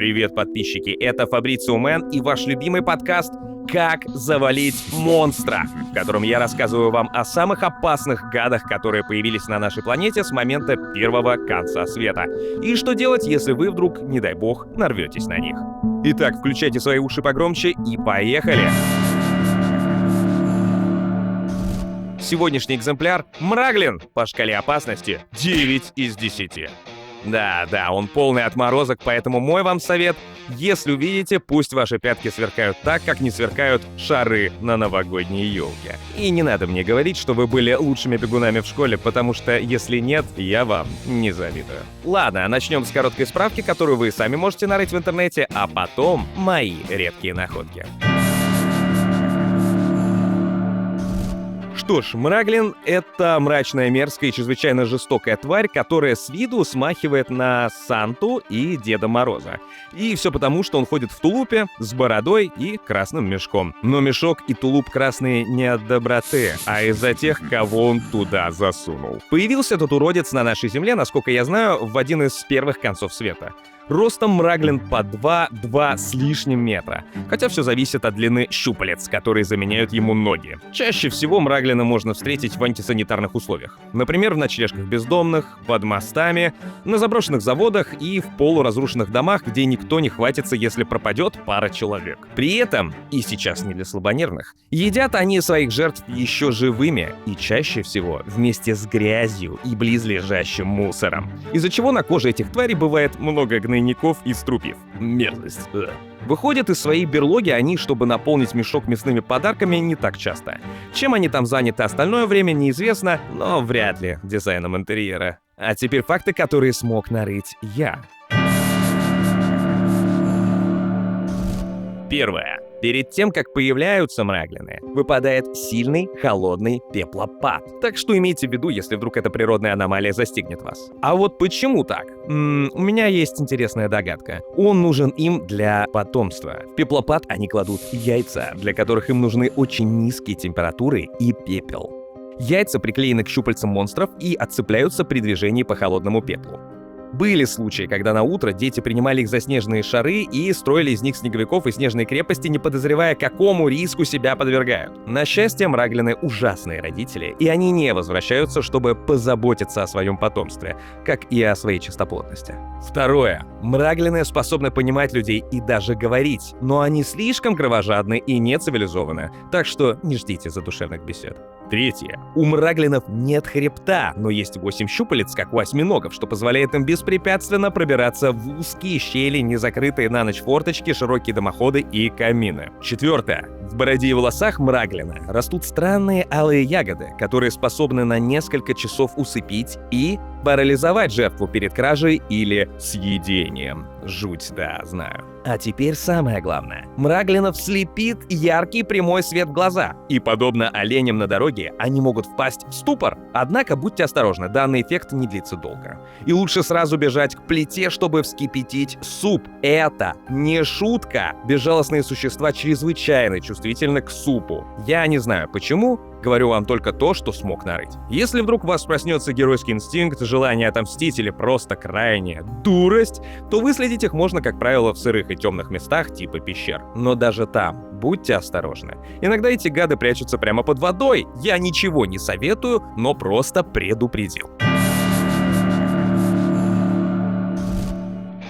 Привет, подписчики! Это Фабрицио Мэн и ваш любимый подкаст «Как завалить монстра», в котором я рассказываю вам о самых опасных гадах, которые появились на нашей планете с момента первого конца света. И что делать, если вы вдруг, не дай бог, нарветесь на них. Итак, включайте свои уши погромче и поехали! Сегодняшний экземпляр — Мраглин по шкале опасности 9 из 10. Да, он полный отморозок, поэтому мой вам совет — если увидите, пусть ваши пятки сверкают так, как не сверкают шары на новогодней елке. И не надо мне говорить, что вы были лучшими бегунами в школе, потому что если нет, я вам не завидую. Ладно, начнем с короткой справки, которую вы сами можете нарыть в интернете, а потом мои редкие находки. Что ж, Мраглин — это мрачная, мерзкая и чрезвычайно жестокая тварь, которая с виду смахивает на Санту и Деда Мороза. И все потому, что он ходит в тулупе, с бородой и красным мешком. Но мешок и тулуп красные не от доброты, а из-за тех, кого он туда засунул. Появился этот уродец на нашей земле, насколько я знаю, в один из первых концов света. Ростом Мраглин по 2 с лишним метра, хотя все зависит от длины щупалец, которые заменяют ему ноги. Чаще всего Мраглина можно встретить в антисанитарных условиях. Например, в ночлежках бездомных, под мостами, на заброшенных заводах и в полуразрушенных домах, где никто не хватится, если пропадет пара человек. При этом, и сейчас не для слабонервных, едят они своих жертв еще живыми и чаще всего вместе с грязью и близлежащим мусором, из-за чего на коже этих тварей бывает много гнойников и струпьев. Мерзость. Выходят из своей берлоги они, чтобы наполнить мешок мясными подарками, не так часто. Чем они там заняты остальное время, неизвестно, но вряд ли дизайном интерьера. А теперь факты, которые смог нарыть я. Первое. Перед тем, как появляются мраглины, выпадает сильный, холодный пеплопад. Так что имейте в виду, если вдруг эта природная аномалия застигнет вас. А вот почему так? У меня есть интересная догадка. Он нужен им для потомства. В пеплопад они кладут яйца, для которых им нужны очень низкие температуры и пепел. Яйца приклеены к щупальцам монстров и отцепляются при движении по холодному пеплу. Были случаи, когда на утро дети принимали их за снежные шары и строили из них снеговиков и снежные крепости, не подозревая, какому риску себя подвергают. На счастье, мраглины — ужасные родители, и они не возвращаются, чтобы позаботиться о своем потомстве, как и о своей чистоплотности. Второе. Мраглины способны понимать людей и даже говорить, но они слишком кровожадны и нецивилизованы, так что не ждите задушевных бесед. Третье. У мраглинов нет хребта, но есть 8 щупалец, как у осьминогов, что позволяет им беспрепятственно пробираться в узкие щели, незакрытые на ночь форточки, широкие дымоходы и камины. Четвертое. В бороде и волосах мраглина растут странные алые ягоды, которые способны на несколько часов усыпить и парализовать жертву перед кражей или съедением. Жуть, да, знаю. А теперь самое главное. Мраглинов слепит яркий прямой свет в глаза. И, подобно оленям на дороге, они могут впасть в ступор. Однако будьте осторожны, данный эффект не длится долго. И лучше сразу бежать к плите, чтобы вскипятить суп. Это не шутка. Безжалостные существа чрезвычайно чувствительны к супу. Я не знаю почему, говорю вам только то, что смог нарыть. Если вдруг у вас проснется геройский инстинкт, желание отомстить или просто крайняя дурость, то выследить их можно, как правило, в сырых и темных местах типа пещер. Но даже там будьте осторожны. Иногда эти гады прячутся прямо под водой. Я ничего не советую, но просто предупредил.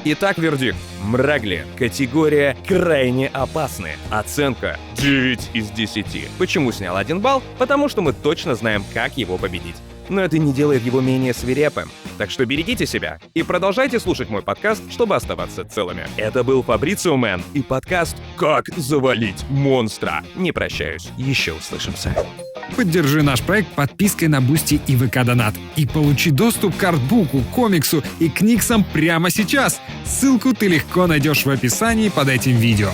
Итак, вердикт. Мрагли. Категория крайне опасны. Оценка 9 из 10. Почему снял 1 балл? Потому что мы точно знаем, как его победить. Но это не делает его менее свирепым. Так что берегите себя и продолжайте слушать мой подкаст, чтобы оставаться целыми. Это был Фабрицио Мэн и подкаст «Как завалить монстра». Не прощаюсь, еще услышимся. Поддержи наш проект подпиской на Бусти и ВК Донат. И получи доступ к артбуку, комиксу и книгсам прямо сейчас. Ссылку ты легко найдешь в описании под этим видео.